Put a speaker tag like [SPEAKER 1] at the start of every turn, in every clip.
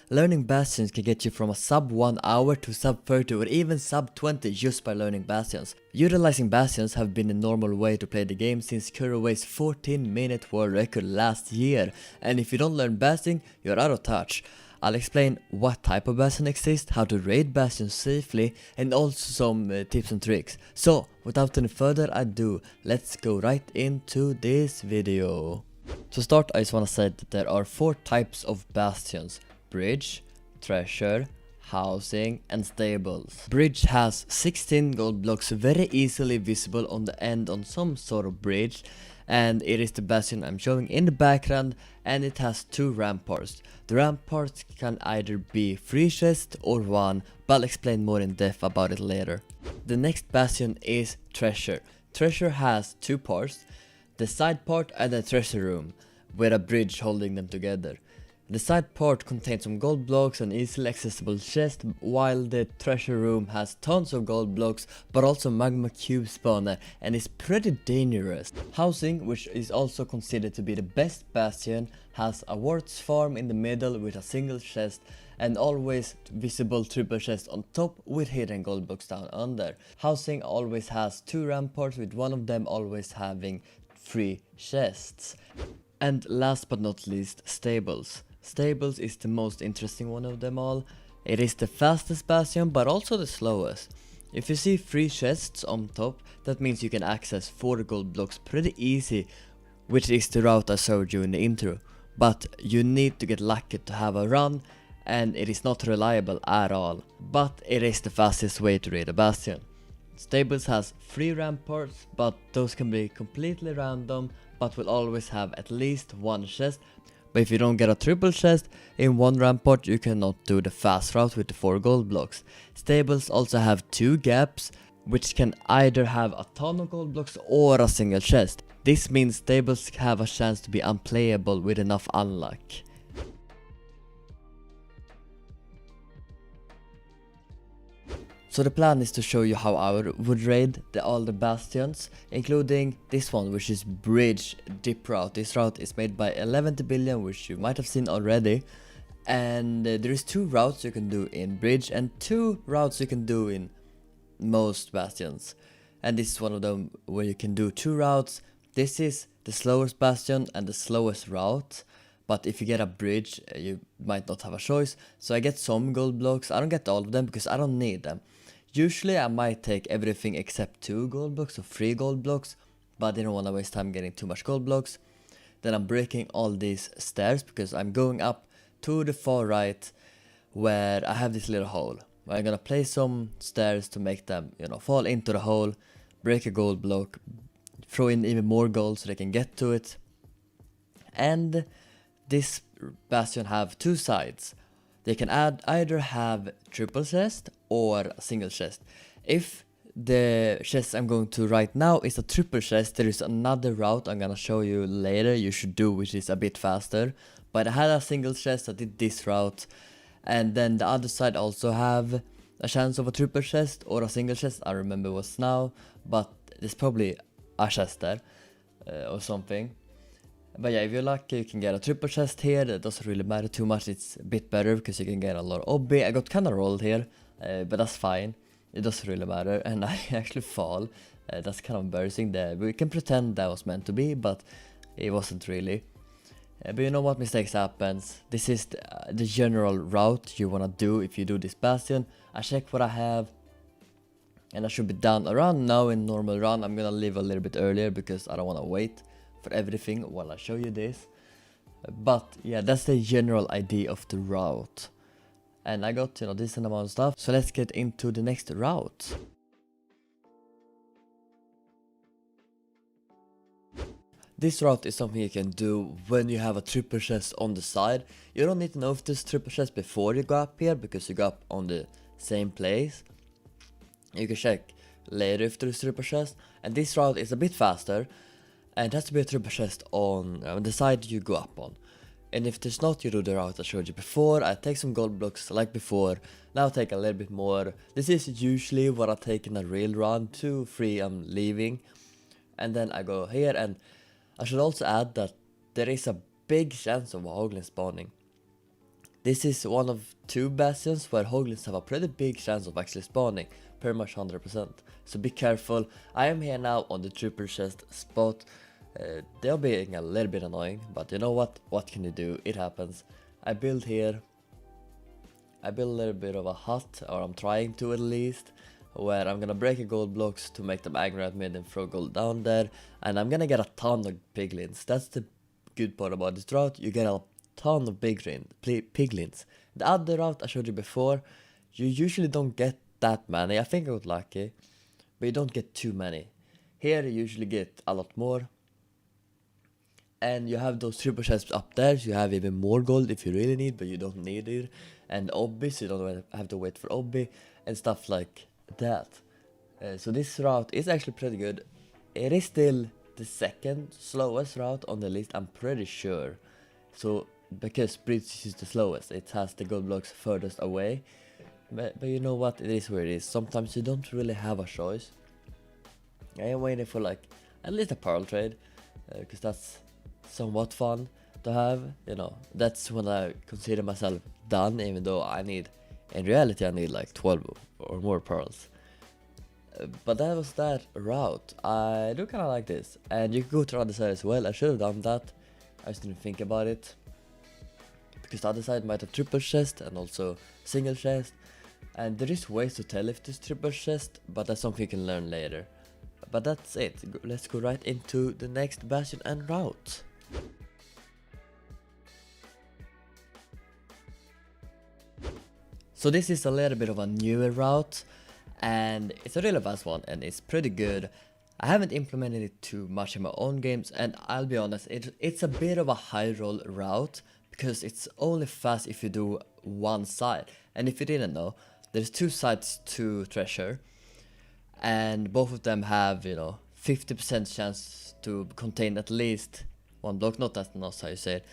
[SPEAKER 1] Learning Bastions can get you from a sub 1 hour to sub 30 or even sub 20 just by learning Bastions. Utilizing Bastions have been a normal way to play the game since Kurowa's 14-minute world record last year, and if you don't learn Bastion, you're out of touch. I'll explain what type of Bastion exists, how to raid Bastions safely, and also some tips and tricks. So, without any further ado, let's go right into this video. To start, I just wanna say that there are 4 types of Bastions: Bridge, Treasure, Housing, and Stables. Bridge has 16 gold blocks very easily visible on the end on some sort of bridge, and it is the Bastion I'm showing in the background, and it has 2 ramparts. The ramparts can either be 3 chests or 1, but I'll explain more in depth about it later. The next Bastion is Treasure. Treasure has 2 parts, the side part and the treasure room, with a bridge holding them together. The side part contains some gold blocks and easily accessible chests, while the treasure room has tons of gold blocks but also magma cube spawner and is pretty dangerous. Housing, which is also considered to be the best Bastion, has a warts farm in the middle with a single chest and always visible triple chest on top with hidden gold blocks down under. Housing always has 2 ramparts, with one of them always having 3 chests. And last but not least, Stables. Stables is the most interesting one of them all. It is the fastest Bastion but also the slowest. If you see 3 chests on top, that means you can access 4 gold blocks pretty easy, which is the route I showed you in the intro. But you need to get lucky to have a run, and it is not reliable at all. But it is the fastest way to raid a Bastion. Stables has 3 ramparts, but those can be completely random, but will always have at least 1 chest. But if you don't get a triple chest in 1 rampart, you cannot do the fast route with the 4 gold blocks. Stables also have 2 gaps, which can either have a ton of gold blocks or a single chest. This means Stables have a chance to be unplayable with enough unluck. So the plan is to show you how I would raid all the Bastions, including this one, which is Bridge Dip Route. This route is made by 11 billion, which you might have seen already. And there is 2 routes you can do in Bridge and 2 routes you can do in most Bastions. And this is one of them where you can do 2 routes. This is the slowest Bastion and the slowest route. But if you get a bridge, you might not have a choice. So I get some gold blocks. I don't get all of them because I don't need them. Usually I might take everything except 2 gold blocks or 3 gold blocks, but I didn't want to waste time getting too much gold blocks. Then I'm breaking all these stairs because I'm going up to the far right where I have this little hole. I'm gonna place some stairs to make them, fall into the hole, break a gold block, throw in even more gold so they can get to it. And this Bastion have 2 sides. They can either have triple chest or a single chest. If the chest I'm going to right now is a triple chest, there is another route I'm gonna show you later you should do, which is a bit faster. But I had a single chest, I did this route, and then the other side also have a chance of a triple chest or a single chest. I remember what's now, but there's probably a chest there or something. But yeah, if you're lucky you can get a triple chest here. That doesn't really matter too much, it's a bit better because you can get a lot of obby. I got kinda rolled here, but that's fine. It doesn't really matter, and I actually fall. That's kind of embarrassing. We can pretend that was meant to be, but it wasn't really. But you know what, mistakes happens. This is the general route you wanna do if you do this Bastion. I check what I have, and I should be done around now in normal run. I'm gonna leave a little bit earlier because I don't wanna wait for everything while I show you this. But yeah, that's the general idea of the route. And I got decent amount of stuff, so let's get into the next route. This route is something you can do when you have a triple chest on the side. You don't need to know if there's triple chest before you go up here, because you go up on the same place. You can check later if there's triple chest, and this route is a bit faster. And it has to be a triple chest on the side you go up on. And if there's not, you do the route I showed you before. I take some gold blocks like before. Now I take a little bit more. This is usually what I take in a real run. 2, 3 I'm leaving. And then I go here, and I should also add that there is a big chance of a hoglin spawning. This is one of 2 bastions where hoglins have a pretty big chance of actually spawning, pretty much 100%. So be careful. I am here now on the triple chest spot. They're being a little bit annoying, but you know what can you do, it happens. I build here. I build a little bit of a hut, or I'm trying to at least, where I'm gonna break a gold blocks to make them angry at me and then throw gold down there, and I'm gonna get a ton of piglins. That's the good part about this route, you get a ton of piglins. The other route I showed you before, you usually don't get that many. I think I got lucky, but you don't get too many. Here you usually get a lot more. And you have those triple chests up there, so you have even more gold if you really need, but you don't need it. And obby, so you don't have to wait for obby, and stuff like that. So this route is actually pretty good. It is still the second slowest route on the list, I'm pretty sure. So, because bridge is the slowest, it has the gold blocks furthest away. But you know what, it is where it is. Sometimes you don't really have a choice. I am waiting for like, at least a pearl trade, because that's somewhat fun to have, you know. That's when I consider myself done, even though in reality I need like 12 or more pearls. But that was that route. I do kinda like this, and you can go to the other side as well. I should have done that, I just didn't think about it, because the other side might have triple chest and also single chest, and there is ways to tell if it's triple chest, but that's something you can learn later. But that's it, let's go right into the next bastion and route. So this is a little bit of a newer route, and it's a really fast one, and it's pretty good. I haven't implemented it too much in my own games, and I'll be honest, it's a bit of a high roll route, because it's only fast if you do one side. And if you didn't know, there's 2 sides to treasure, and both of them have, you know, 50% chance to contain at least one block. Not how you say it.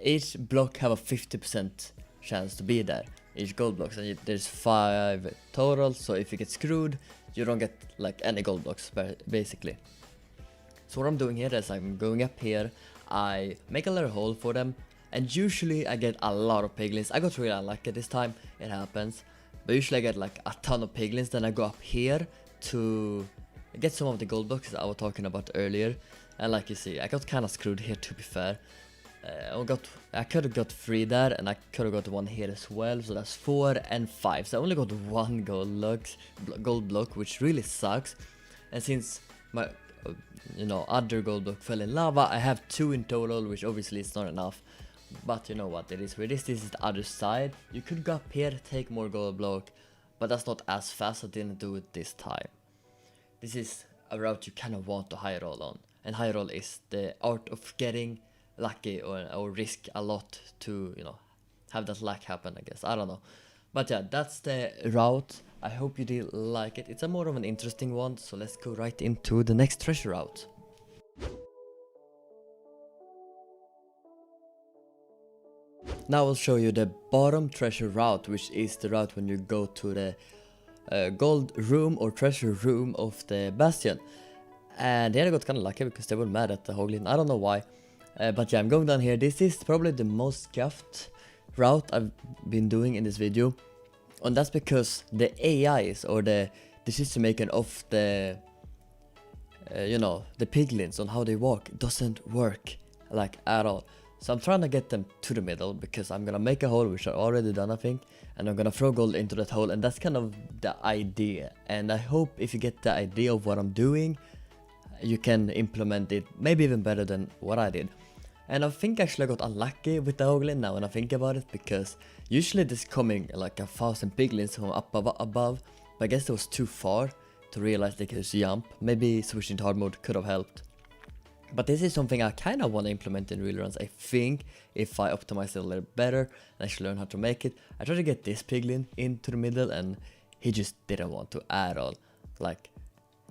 [SPEAKER 1] Each block have a 50% chance to be there, each gold blocks, and there's 5 total, so if you get screwed, you don't get like any gold blocks basically. So what I'm doing here is I'm going up here, I make a little hole for them, and usually I get a lot of piglins. I got really unlucky this time, it happens, but usually I get like a ton of piglins. Then I go up here to get some of the gold blocks I was talking about earlier, and like you see, I got kinda screwed here, to be fair. I could have got 3 there, and I could have got 1 here as well, so that's 4 and 5. So I only got 1 gold block, which really sucks. And since my other gold block fell in lava, I have 2 in total, which obviously is not enough. But you know what, it is where this is the other side. You could go up here, take more gold block, but that's not as fast. I didn't do it this time. This is a route you kind of want to high roll on, and high roll is the art of getting lucky or risk a lot to, you know, have that luck happen, I guess. I don't know. But yeah, that's the route. I hope you did like it. It's a more of an interesting one, so let's go right into the next treasure route. Now I'll show you the bottom treasure route, which is the route when you go to the gold room or treasure room of the bastion. And here I got kind of lucky because they were mad at the hoglin. I don't know why. But yeah, I'm going down here. This is probably the most scuffed route I've been doing in this video. And that's because the AIs, or the decision making of the the piglins on how they walk, doesn't work like at all. So I'm trying to get them to the middle, because I'm gonna make a hole, which I've already done I think, and I'm gonna throw gold into that hole, and that's kind of the idea. And I hope if you get the idea of what I'm doing, you can implement it maybe even better than what I did. And I think actually I got unlucky with the hoglin now when I think about it, because usually this coming like 1,000 piglins from up above, but I guess it was too far to realize they could jump. Maybe switching to hard mode could have helped. But this is something I kind of want to implement in real runs, I think, if I optimize it a little better and actually learn how to make it. I tried to get this piglin into the middle, and he just didn't want to at all. Like,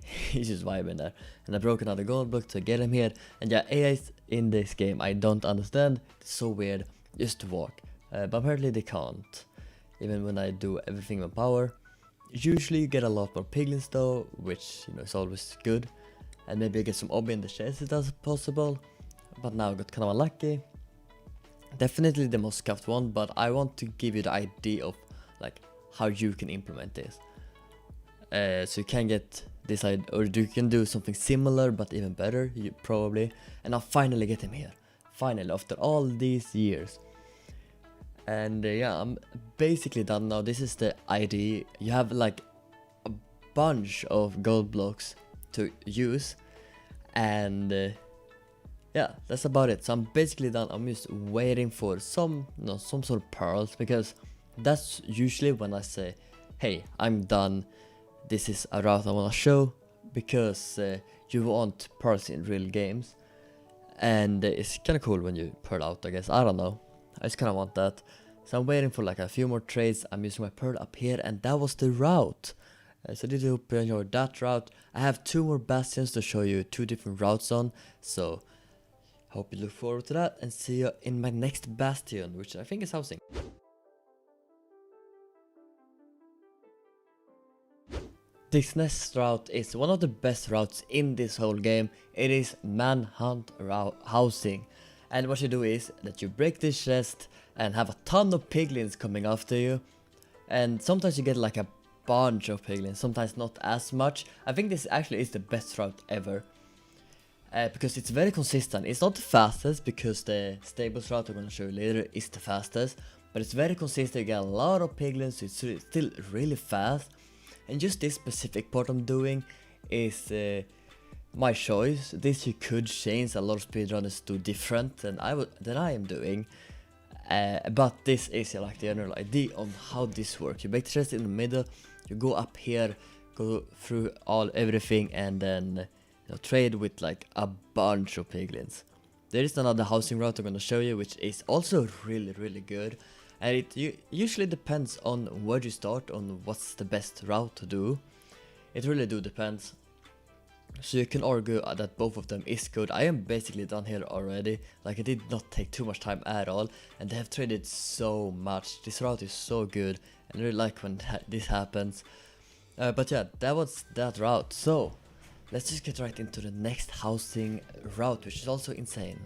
[SPEAKER 1] he's just vibing there. And I broke another gold block to get him here. And yeah, AIs in this game I don't understand. It's so weird just to walk. But apparently they can't, even when I do everything with power. Usually you get a lot more piglins though, which is always good. And maybe I get some obby in the chest if that's possible. But now I got kind of unlucky. Definitely the most scuffed one, but I want to give you the idea of like how you can implement this. So you can get this idea, or you can do something similar but even better, you probably. And I'll finally get him here. Finally, after all these years. And yeah, I'm basically done now. This is the idea. You have like a bunch of gold blocks to use, and yeah, that's about it. So I'm basically done. I'm just waiting for some sort of pearls, because that's usually when I say, hey, I'm done, this is a route I want to show, because you want pearls in real games, and it's kind of cool when you pearl out, I guess. I don't know, I just kind of want that. So I'm waiting for like a few more trades. I'm using my pearl up here, and that was the route. So did you hope you enjoyed that route. I have 2 more bastions to show you 2 different routes on, so hope you look forward to that, and see you in my next bastion, which I think is housing. This next route is one of the best routes in this whole game. It is manhunt housing, and what you do is that you break this chest and have a ton of piglins coming after you, and sometimes you get like a bunch of piglins, sometimes not as much. I think this actually is the best route ever, because it's very consistent. It's not the fastest, because the stables route I'm going to show you later is the fastest, but it's very consistent. You get a lot of piglins, so it's still really fast. And just this specific part I'm doing is my choice. This you could change. A lot of speedrunners do different than I am doing, but this is like the general idea on how this works. You make the chest in the middle, you go up here, go through everything, and then trade with like a bunch of piglins. There is another housing route I'm gonna show you, which is also really good, and it usually depends on where you start, on what's the best route to do. It really depends. So you can argue that both of them is good. I am basically done here already. Like, it did not take too much time at all, and they have traded so much. This route is so good, and I really like when this happens. But yeah, that was that route. So let's just get right into the next housing route, which is also insane.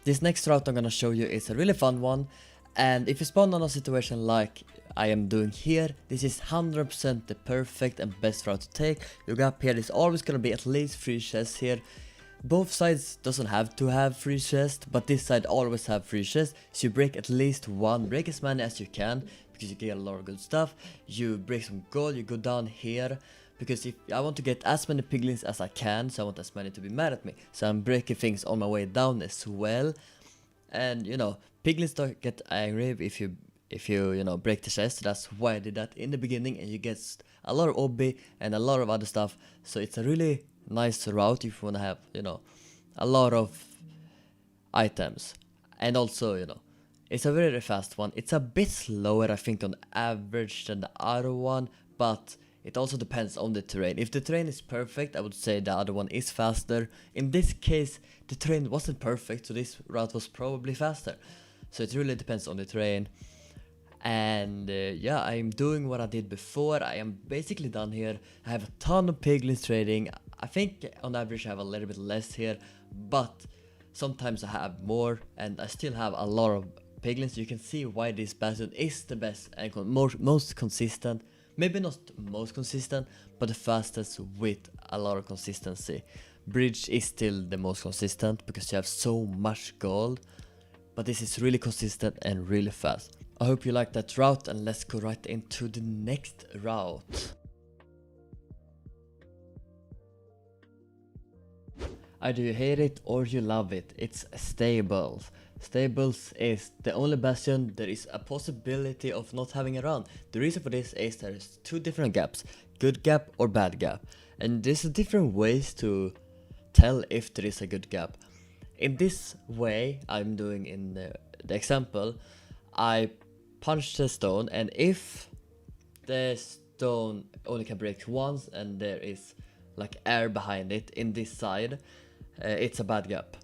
[SPEAKER 1] This next route I'm gonna show you is a really fun one, and if you spawn on a situation like I am doing here, this is 100% the perfect and best route to take. You go up here, there's always gonna be at least 3 chests here. Both sides doesn't have to have 3 chests, but this side always have 3 chests, so you break at least one, break as many as you can, because you get a lot of good stuff. You break some gold, you go down here, because if I want to get as many piglins as I can, so I want as many to be mad at me, so I'm breaking things on my way down as well. And piglins don't get angry if you break the chest. That's why I did that in the beginning, and you get a lot of OB and a lot of other stuff. So it's a really nice route if you want to have a lot of items. And also it's a very fast one. It's a bit slower, I think, on average than the other one, but it also depends on the terrain. If the terrain is perfect, I would say the other one is faster. In this case, the terrain wasn't perfect, so this route was probably faster. So it really depends on the terrain. And yeah, I'm doing what I did before. I am basically done here. I have a ton of piglins trading. I think on average I have a little bit less here, but sometimes I have more, and I still have a lot of piglins. You can see why this bastion is the best and most consistent. Maybe not most consistent, but the fastest with a lot of consistency. Bridge is still the most consistent because you have so much gold, but this is really consistent and really fast. I hope you like that route, and let's go right into the next route. Either you hate it or you love it. It's stables. Stables is the only bastion there is a possibility of not having a run. The reason for this is there's 2 different gaps, good gap or bad gap, and there's different ways to tell if there is a good gap. In this way I'm doing in the example, I punch the stone, and if the stone only can break once and there is like air behind it in this side, it's a bad gap.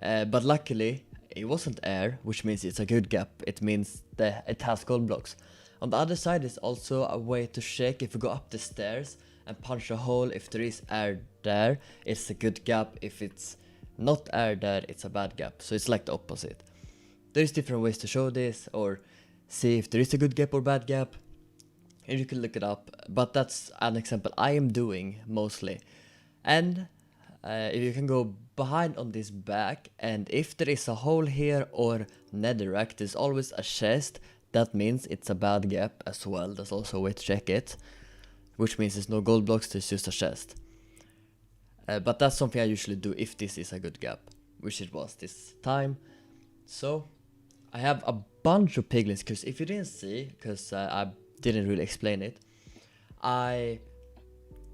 [SPEAKER 1] But luckily it wasn't air, which means it's a good gap. It means that it has gold blocks. On the other side is also a way to check if you go up the stairs and punch a hole. If there is air there, it's a good gap. If it's not air there, it's a bad gap. So it's like the opposite. There's different ways to show this or see if there is a good gap or bad gap, and you can look it up, but that's an example I am doing mostly. And if you can go behind on this back, and if there is a hole here or netherrack, there's always a chest. That means it's a bad gap as well. That's also a way to check it, which means there's no gold blocks, there's just a chest. But that's something I usually do if this is a good gap, which it was this time. So I have a bunch of piglins, because if you didn't see, because I didn't really explain it, I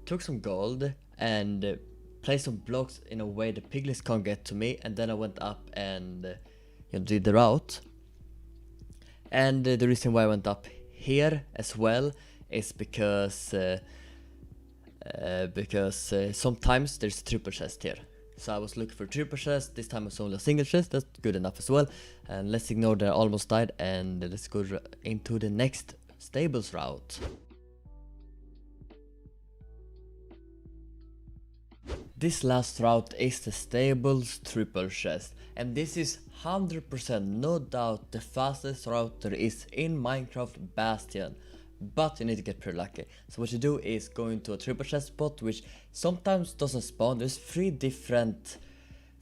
[SPEAKER 1] took some gold and placed some blocks in a way the piglins can't get to me, and then I went up and did the route. And the reason why I went up here as well is because sometimes there's a triple chest here. So I was looking for a triple chest. This time it's only a single chest. That's good enough as well. And let's ignore that I almost died, and let's go into the next stables route. This last route is the stables triple chest, and this is 100% no doubt the fastest route there is in Minecraft Bastion, but you need to get pretty lucky. So what you do is go into a triple chest spot, which sometimes doesn't spawn. There's 3 different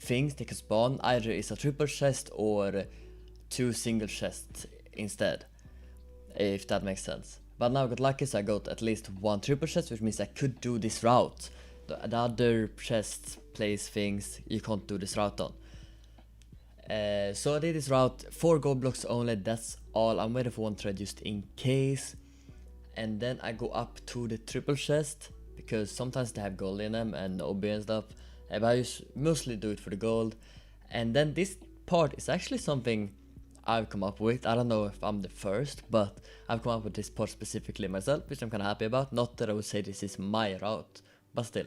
[SPEAKER 1] things they can spawn. Either it's a triple chest or 2 single chests instead, if that makes sense. But now I got lucky, so I got at least 1 triple chest, which means I could do this route. The other chest place things you can't do this route on. So I did this route, 4 gold blocks only, that's all. I'm waiting for 1 thread just in case. And then I go up to the triple chest, because sometimes they have gold in them and OB and stuff. But I mostly do it for the gold. And then this part is actually something I've come up with. I don't know if I'm the first, but I've come up with this part specifically myself, which I'm kind of happy about. Not that I would say this is my route, but still.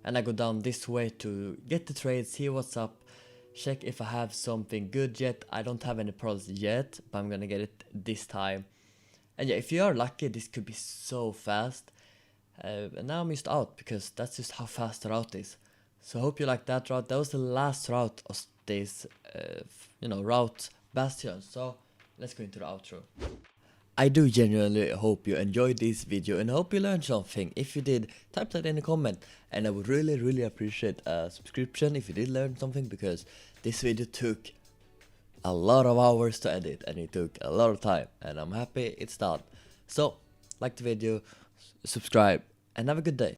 [SPEAKER 1] And I go down this way to get the trade, see what's up, check if I have something good yet. I don't have any pearls yet, but I'm gonna get it this time. And yeah, if you are lucky, this could be so fast. And now I'm just out, because that's just how fast the route is. So I hope you like that route. That was the last route of this, route Bastion. So let's go into the outro. I do genuinely hope you enjoyed this video and hope you learned something. If you did, type that in a comment, and I would really appreciate a subscription if you did learn something, because this video took a lot of hours to edit and it took a lot of time, and I'm happy it's done. So like the video, subscribe, and have a good day.